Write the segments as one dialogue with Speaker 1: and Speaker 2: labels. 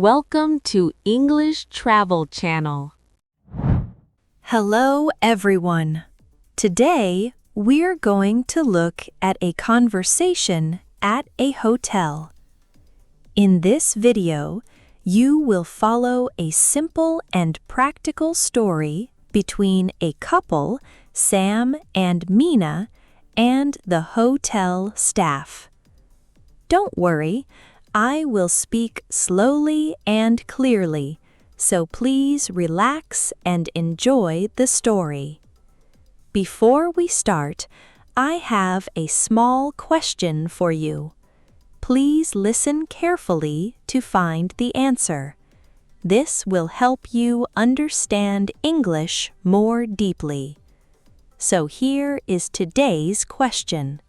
Speaker 1: Welcome to English Travel Channel.
Speaker 2: Hello, everyone. Today, we're going to look at a conversation at a hotel. In this video, you will follow a simple and practical story between a couple, Sam and Mina, and the hotel staff. Don't worry, I will speak slowly and clearly, so please relax and enjoy the story. Before we start, I have a small question for you. Please listen carefully to find the answer. This will help you understand English more deeply. So here is today's question.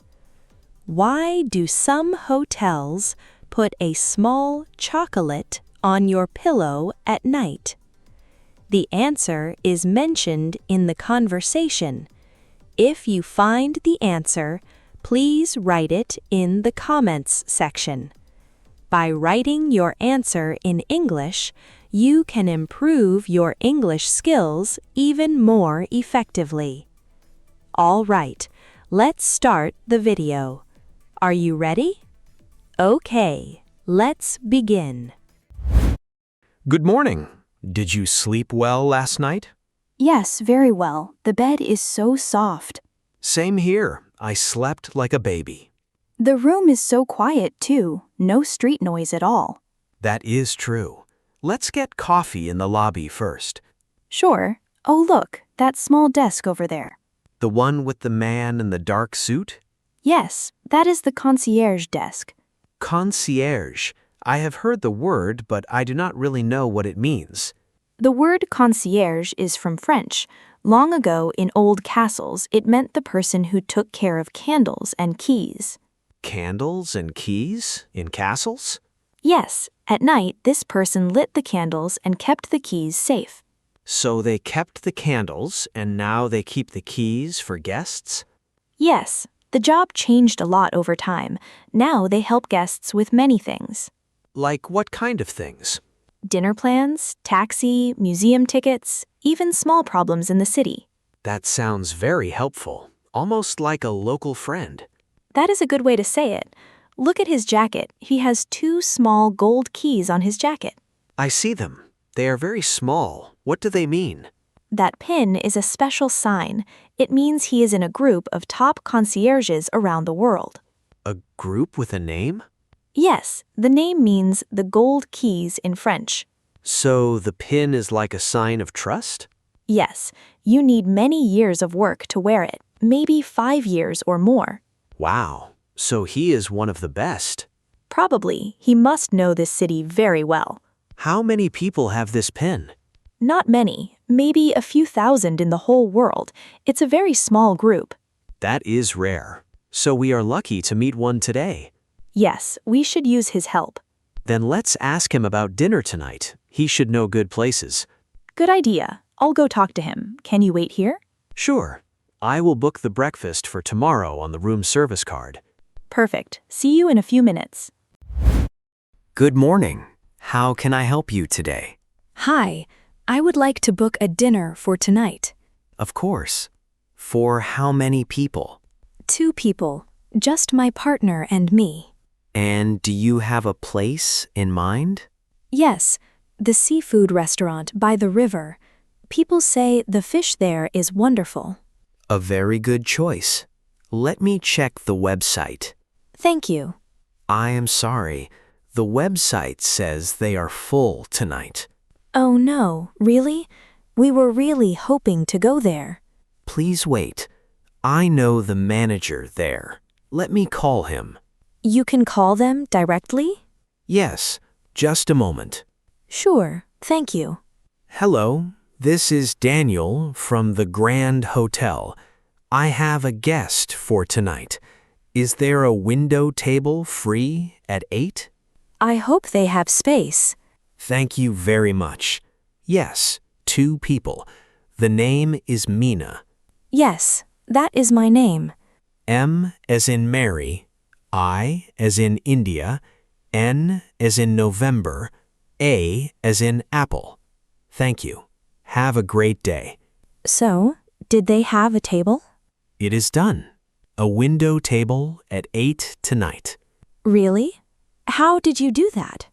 Speaker 2: Why do some hotels put a small chocolate on your pillow at night? The answer is mentioned in the conversation. If you find the answer, please write it in the comments section. By writing your answer in English, you can improve your English skills even more effectively. All right, let's start the video. Are you ready? Okay, let's begin.
Speaker 3: Good morning. Did you sleep well last night?
Speaker 4: Yes, very well. The bed is so soft.
Speaker 3: Same here. I slept like a baby.
Speaker 4: The room is so quiet, too. No street noise at all.
Speaker 3: That is true. Let's get coffee in the lobby first.
Speaker 4: Sure. Oh, look, that small desk over there.
Speaker 3: The one with the man in the dark suit?
Speaker 4: Yes, that is the concierge desk.
Speaker 3: Concierge. I have heard the word, but I do not really know what it means.
Speaker 4: The word concierge is from French. Long ago, in old castles, it meant the person who took care of candles and keys.
Speaker 3: Candles and keys in castles?
Speaker 4: Yes, at night, this person lit the candles and kept the keys safe.
Speaker 3: So they kept the candles, and now they keep the keys for guests?
Speaker 4: Yes, the job changed a lot over time. Now they help guests with many things.
Speaker 3: Like what kind of things?
Speaker 4: Dinner plans, taxi, museum tickets, even small problems in the city.
Speaker 3: That sounds very helpful, almost like a local friend.
Speaker 4: That is a good way to say it. Look at his jacket. He has 2 small gold keys on his jacket.
Speaker 3: I see them. They are very small. What do they mean?
Speaker 4: That pin is a special sign. It means he is in a group of top concierges around the world.
Speaker 3: A group with a name?
Speaker 4: Yes, the name means the gold keys in French.
Speaker 3: So the pin is like a sign of trust?
Speaker 4: Yes, you need many years of work to wear it, maybe 5 years or more.
Speaker 3: Wow, so he is one of the best.
Speaker 4: Probably, he must know this city very well.
Speaker 3: How many people have this pin?
Speaker 4: Not many, maybe a few thousand in the whole world. It's a very small group.
Speaker 3: That is rare. So we are lucky to meet one today.
Speaker 4: Yes, we should use his help.
Speaker 3: Then let's ask him about dinner tonight. He should know good places.
Speaker 4: Good idea. I'll go talk to him. Can you wait here?
Speaker 3: Sure. I will book the breakfast for tomorrow on the room service card.
Speaker 4: Perfect. See you in a few minutes.
Speaker 5: Good morning. How can I help you today?
Speaker 2: Hi, I would like to book a dinner for tonight.
Speaker 5: Of course. For how many people?
Speaker 2: 2 people, just my partner and me.
Speaker 5: And do you have a place in mind?
Speaker 2: Yes, the seafood restaurant by the river. People say the fish there is wonderful.
Speaker 5: A very good choice. Let me check the website.
Speaker 2: Thank you.
Speaker 5: I am sorry. The website says they are full tonight.
Speaker 2: Oh no, really? We were really hoping to go there.
Speaker 5: Please wait. I know the manager there. Let me call him.
Speaker 2: You can call them directly?
Speaker 5: Yes, just a moment.
Speaker 2: Sure, thank you.
Speaker 5: Hello, this is Daniel from the Grand Hotel. I have a guest for tonight. Is there a window table free at 8?
Speaker 2: I hope they have space.
Speaker 5: Thank you very much. Yes, 2 people. The name is Mina.
Speaker 2: Yes, that is my name.
Speaker 5: M as in Mary, I as in India, N as in November, A as in apple. Thank you. Have a great day.
Speaker 4: So, did they have a table?
Speaker 5: It is done. A window table at 8 tonight.
Speaker 4: Really? How did you do that?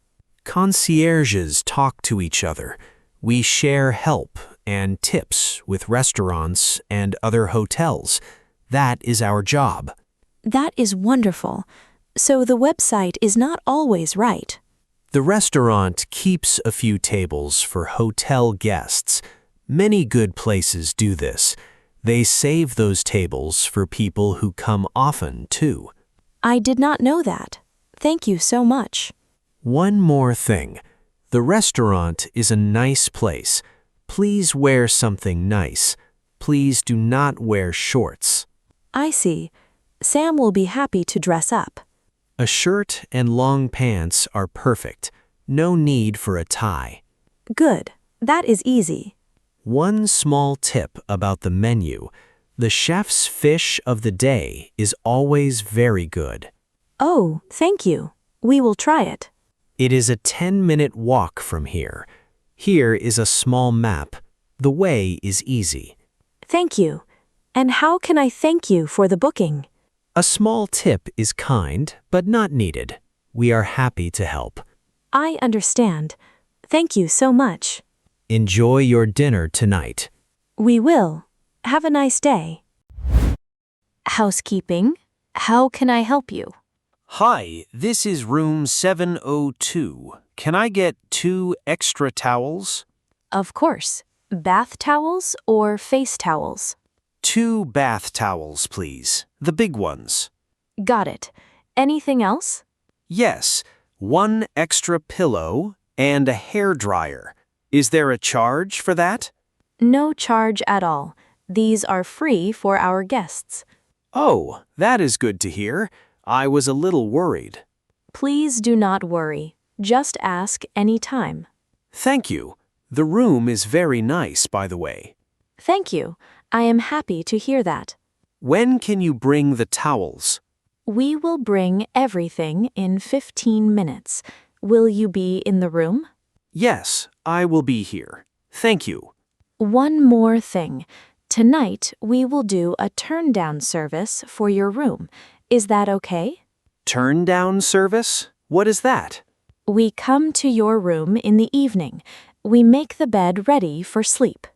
Speaker 5: Concierges talk to each other. We share help and tips with restaurants and other hotels. That is our job.
Speaker 4: That is wonderful. So the website is not always right.
Speaker 5: The restaurant keeps a few tables for hotel guests. Many good places do this. They save those tables for people who come often, too.
Speaker 4: I did not know that. Thank you so much.
Speaker 5: One more thing. The restaurant is a nice place. Please wear something nice. Please do not wear shorts.
Speaker 4: I see. Sam will be happy to dress up.
Speaker 5: A shirt and long pants are perfect. No need for a tie.
Speaker 4: Good. That is easy.
Speaker 5: One small tip about the menu. The chef's fish of the day is always very good.
Speaker 4: Oh, thank you. We will try it.
Speaker 5: It is a 10-minute walk from here. Here is a small map. The way is easy.
Speaker 4: Thank you. And how can I thank you for the booking?
Speaker 5: A small tip is kind, but not needed. We are happy to help.
Speaker 4: I understand. Thank you so much.
Speaker 5: Enjoy your dinner tonight.
Speaker 4: We will. Have a nice day. Housekeeping. How can I help you?
Speaker 3: Hi, this is room 702. Can I get 2 extra towels?
Speaker 4: Of course. Bath towels or face towels?
Speaker 3: 2 bath towels, please. The big ones.
Speaker 4: Got it. Anything else?
Speaker 3: Yes, 1 extra pillow and a hairdryer. Is there a charge for that?
Speaker 4: No charge at all. These are free for our guests.
Speaker 3: Oh, that is good to hear. I was a little worried.
Speaker 4: Please do not worry. Just ask any time.
Speaker 3: Thank you. The room is very nice, by the way.
Speaker 4: Thank you. I am happy to hear that.
Speaker 3: When can you bring the towels?
Speaker 4: We will bring everything in 15 minutes. Will you be in the room?
Speaker 3: Yes, I will be here. Thank you.
Speaker 4: One more thing. Tonight, we will do a turn-down service for your room. Is that okay?
Speaker 3: Turn-down service? What is that?
Speaker 4: We come to your room in the evening. We make the bed ready for sleep.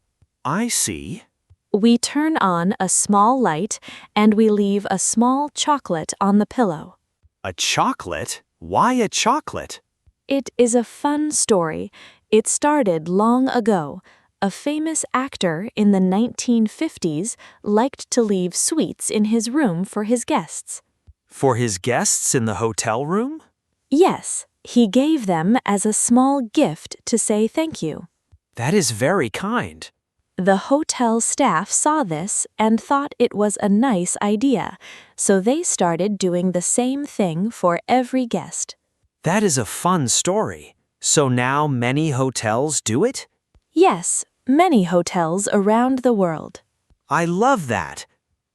Speaker 3: I see.
Speaker 4: We turn on a small light and we leave a small chocolate on the pillow.
Speaker 3: A chocolate? Why a chocolate?
Speaker 4: It is a fun story. It started long ago. A famous actor in the 1950s liked to leave sweets in his room for his guests.
Speaker 3: For his guests in the hotel room?
Speaker 4: Yes, he gave them as a small gift to say thank you.
Speaker 3: That is very kind.
Speaker 4: The hotel staff saw this and thought it was a nice idea, so they started doing the same thing for every guest.
Speaker 3: That is a fun story. So now many hotels do it?
Speaker 4: Yes, many hotels around the world.
Speaker 3: I love that.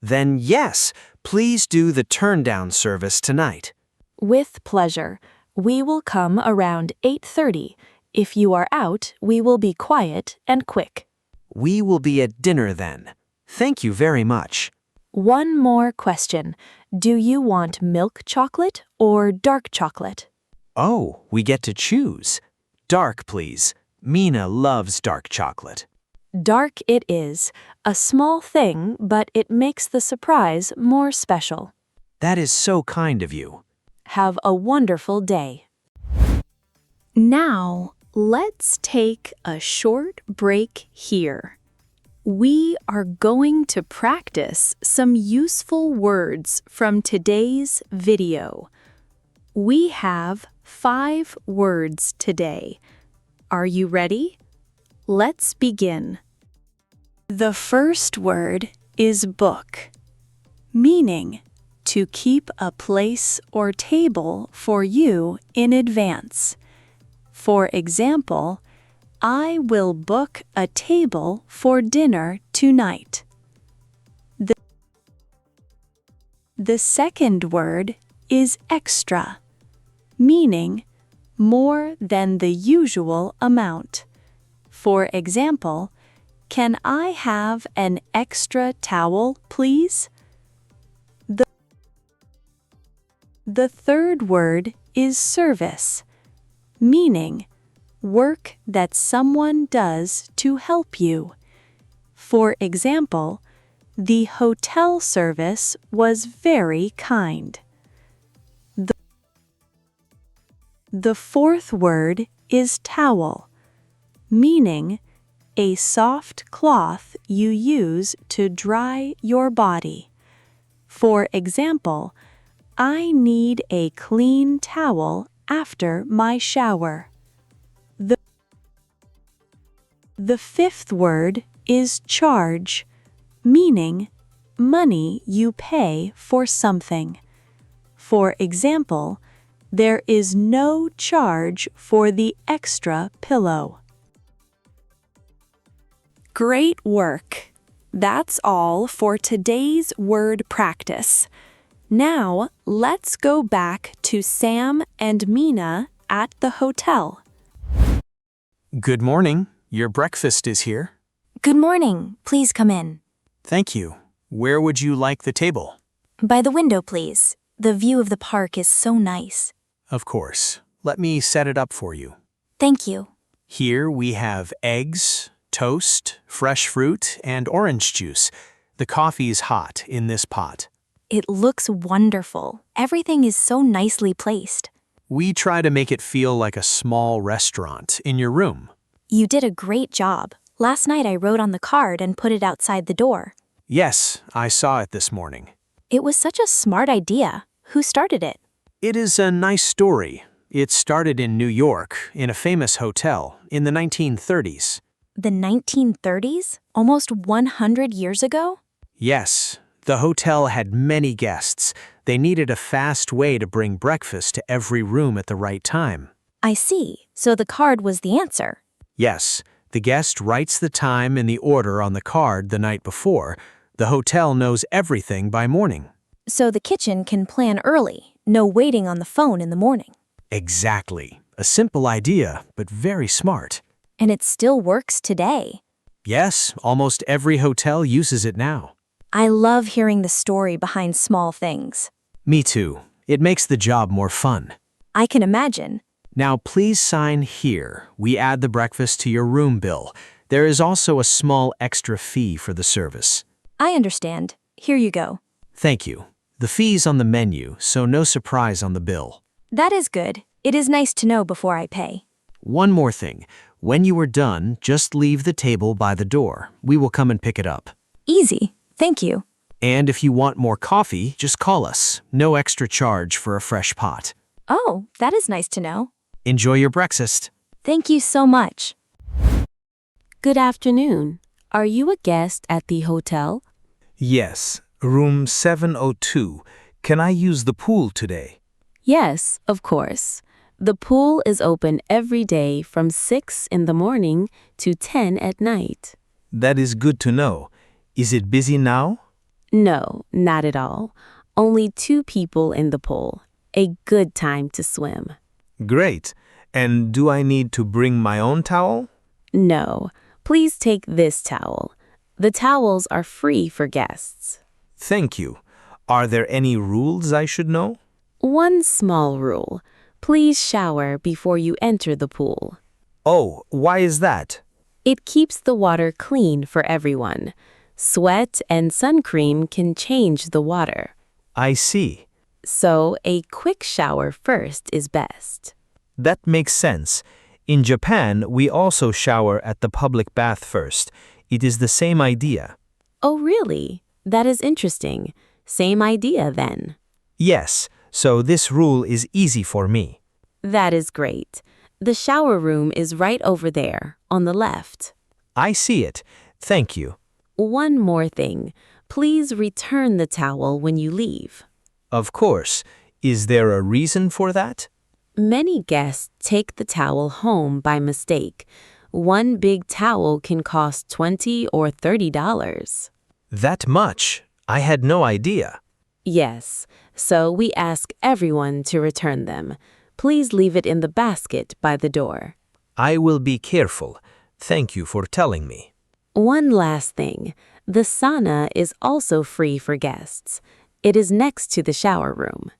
Speaker 3: Then yes, please do the turn-down service tonight.
Speaker 4: With pleasure. We will come around 8:30. If you are out, we will be quiet and quick.
Speaker 3: We will be at dinner then. Thank you very much.
Speaker 4: One more question. Do you want milk chocolate or dark chocolate?
Speaker 3: Oh, we get to choose. Dark, please. Mina loves dark chocolate.
Speaker 4: Dark it is. A small thing, but it makes the surprise more special.
Speaker 3: That is so kind of you.
Speaker 4: Have a wonderful day.
Speaker 2: Now, let's take a short break here. We are going to practice some useful words from today's video. We have 5 words today. Are you ready? Let's begin. The first word is book, meaning to keep a place or table for you in advance. For example, I will book a table for dinner tonight. The second word is extra, meaning more than the usual amount. For example, can I have an extra towel, please? The third word is service, meaning work that someone does to help you. For example, the hotel service was very kind. The fourth word is towel, meaning a soft cloth you use to dry your body. For example, I need a clean towel after my shower. The fifth word is charge, meaning money you pay for something. For example, there is no charge for the extra pillow. Great work! That's all for today's word practice. Now, let's go back to Sam and Mina at the hotel.
Speaker 3: Good morning. Your breakfast is here.
Speaker 4: Good morning. Please come in.
Speaker 3: Thank you. Where would you like the table?
Speaker 4: By the window, please. The view of the park is so nice.
Speaker 3: Of course. Let me set it up for you.
Speaker 4: Thank you.
Speaker 3: Here we have eggs, toast, fresh fruit, and orange juice. The coffee is hot in this pot.
Speaker 4: It looks wonderful. Everything is so nicely placed.
Speaker 3: We try to make it feel like a small restaurant in your room.
Speaker 4: You did a great job. Last night I wrote on the card and put it outside the door.
Speaker 3: Yes, I saw it this morning.
Speaker 4: It was such a smart idea. Who started it?
Speaker 3: It is a nice story. It started in New York, in a famous hotel, in the 1930s.
Speaker 4: The 1930s? Almost 100 years ago?
Speaker 3: Yes, the hotel had many guests. They needed a fast way to bring breakfast to every room at the right time.
Speaker 4: I see. So the card was the answer.
Speaker 3: Yes, the guest writes the time and the order on the card the night before. The hotel knows everything by morning.
Speaker 4: So the kitchen can plan early. No waiting on the phone in the morning.
Speaker 3: Exactly. A simple idea, but very smart.
Speaker 4: And it still works today.
Speaker 3: Yes, almost every hotel uses it now.
Speaker 4: I love hearing the story behind small things.
Speaker 3: Me too. It makes the job more fun.
Speaker 4: I can imagine.
Speaker 3: Now please sign here. We add the breakfast to your room bill. There is also a small extra fee for the service.
Speaker 4: I understand. Here you go.
Speaker 3: Thank you. The fee's on the menu, so no surprise on the bill.
Speaker 4: That is good. It is nice to know before I pay.
Speaker 3: One more thing. When you are done, just leave the table by the door. We will come and pick it up.
Speaker 4: Easy. Thank you.
Speaker 3: And if you want more coffee, just call us. No extra charge for a fresh pot.
Speaker 4: Oh, that is nice to know.
Speaker 3: Enjoy your breakfast.
Speaker 4: Thank you so much.
Speaker 1: Good afternoon. Are you a guest at the hotel?
Speaker 6: Yes, room 702. Can I use the pool today?
Speaker 1: Yes, of course. The pool is open every day from 6 in the morning to 10 at night.
Speaker 6: That is good to know. Is it busy now?
Speaker 1: No, not at all. Only 2 people in the pool. A good time to swim.
Speaker 6: Great. And do I need to bring my own towel?
Speaker 1: No, please take this towel. The towels are free for guests.
Speaker 6: Thank you. Are there any rules I should know?
Speaker 1: One small rule. Please shower before you enter the pool.
Speaker 6: Oh, why is that?
Speaker 1: It keeps the water clean for everyone. Sweat and sun cream can change the water.
Speaker 6: I see.
Speaker 1: So a quick shower first is best.
Speaker 6: That makes sense. In Japan, we also shower at the public bath first. It is the same idea.
Speaker 1: Oh, really? That is interesting. Same idea then.
Speaker 6: Yes, so this rule is easy for me.
Speaker 1: That is great. The shower room is right over there, on the left.
Speaker 6: I see it. Thank you.
Speaker 1: One more thing. Please return the towel when you leave.
Speaker 6: Of course. Is there a reason for that?
Speaker 1: Many guests take the towel home by mistake. One big towel can cost $20 or $30.
Speaker 6: That much? I had no idea.
Speaker 1: Yes, so we ask everyone to return them. Please leave it in the basket by the door.
Speaker 6: I will be careful. Thank you for telling me.
Speaker 1: One last thing. The sauna is also free for guests. It is next to the shower room.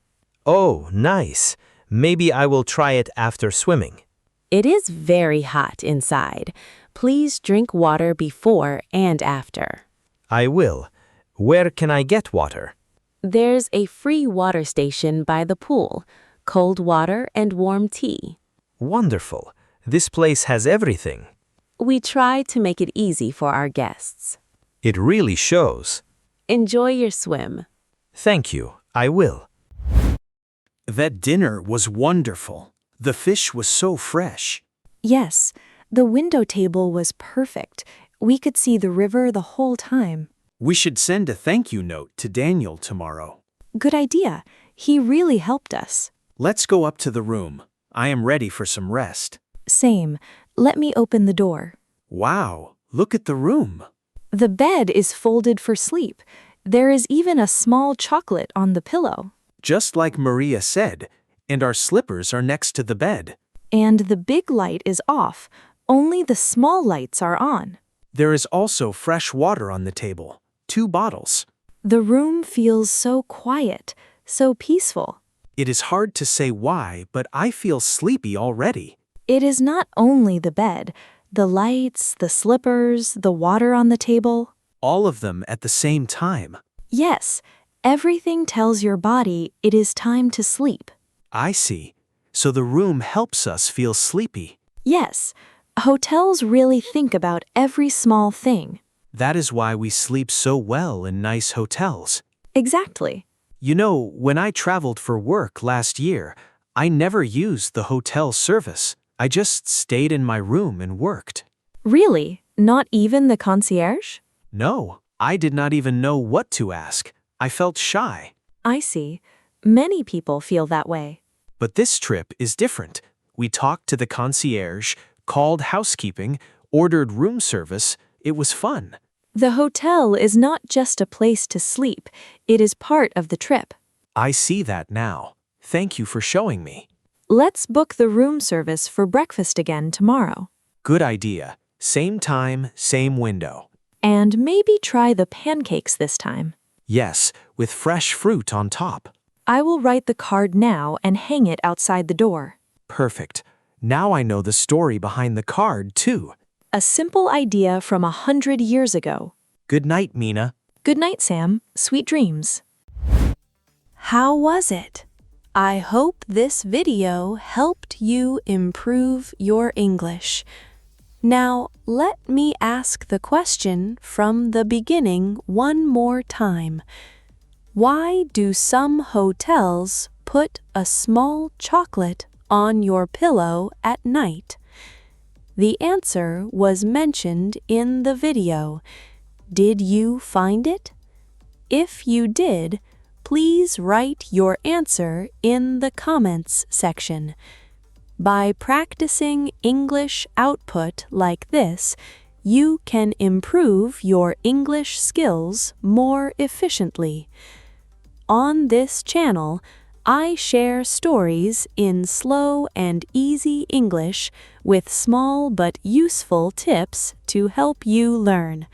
Speaker 6: Oh, nice. Maybe I will try it after swimming.
Speaker 1: It is very hot inside. Please drink water before and after.
Speaker 6: I will. Where can I get water?
Speaker 1: There's a free water station by the pool. Cold water and warm tea.
Speaker 6: Wonderful. This place has everything.
Speaker 1: We try to make it easy for our guests.
Speaker 6: It really shows.
Speaker 1: Enjoy your swim.
Speaker 6: Thank you. I will.
Speaker 3: That dinner was wonderful. The fish was so fresh.
Speaker 2: Yes, the window table was perfect. We could see the river the whole time.
Speaker 3: We should send a thank you note to Daniel tomorrow.
Speaker 2: Good idea. He really helped us.
Speaker 3: Let's go up to the room. I am ready for some rest.
Speaker 2: Same. Let me open the door.
Speaker 3: Wow, look at the room.
Speaker 2: The bed is folded for sleep. There is even a small chocolate on the pillow.
Speaker 3: Just like Maria said, and our slippers are next to the bed.
Speaker 2: And the big light is off. Only the small lights are on.
Speaker 3: There is also fresh water on the table. 2 bottles.
Speaker 2: The room feels so quiet, so peaceful.
Speaker 3: It is hard to say why, but I feel sleepy already.
Speaker 2: It is not only the bed, the lights, the slippers, the water on the table.
Speaker 3: All of them at the same time.
Speaker 2: Yes, everything tells your body it is time to sleep.
Speaker 3: I see. So the room helps us feel sleepy.
Speaker 2: Yes, hotels really think about every small thing.
Speaker 3: That is why we sleep so well in nice hotels.
Speaker 2: Exactly.
Speaker 3: You know, when I traveled for work last year, I never used the hotel service. I just stayed in my room and worked.
Speaker 2: Really? Not even the concierge?
Speaker 3: No, I did not even know what to ask. I felt shy.
Speaker 2: I see. Many people feel that way.
Speaker 3: But this trip is different. We talked to the concierge, called housekeeping, ordered room service. It was fun.
Speaker 2: The hotel is not just a place to sleep. It is part of the trip.
Speaker 3: I see that now. Thank you for showing me.
Speaker 2: Let's book the room service for breakfast again tomorrow.
Speaker 3: Good idea. Same time, same window.
Speaker 2: And maybe try the pancakes this time.
Speaker 3: Yes, with fresh fruit on top.
Speaker 2: I will write the card now and hang it outside the door.
Speaker 3: Perfect. Now I know the story behind the card, too.
Speaker 2: A simple idea from 100 years ago.
Speaker 3: Good night, Mina.
Speaker 2: Good night, Sam. Sweet dreams. How was it? I hope this video helped you improve your English. Now, let me ask the question from the beginning one more time. Why do some hotels put a small chocolate on your pillow at night? The answer was mentioned in the video. Did you find it? If you did, please write your answer in the comments section. By practicing English output like this, you can improve your English skills more efficiently. On this channel, I share stories in slow and easy English with small but useful tips to help you learn.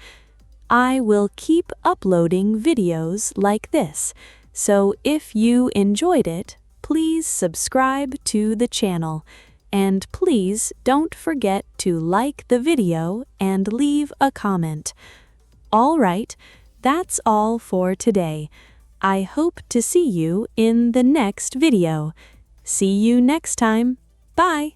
Speaker 2: I will keep uploading videos like this, so if you enjoyed it, please subscribe to the channel. And please don't forget to like the video and leave a comment. All right, that's all for today. I hope to see you in the next video. See you next time. Bye!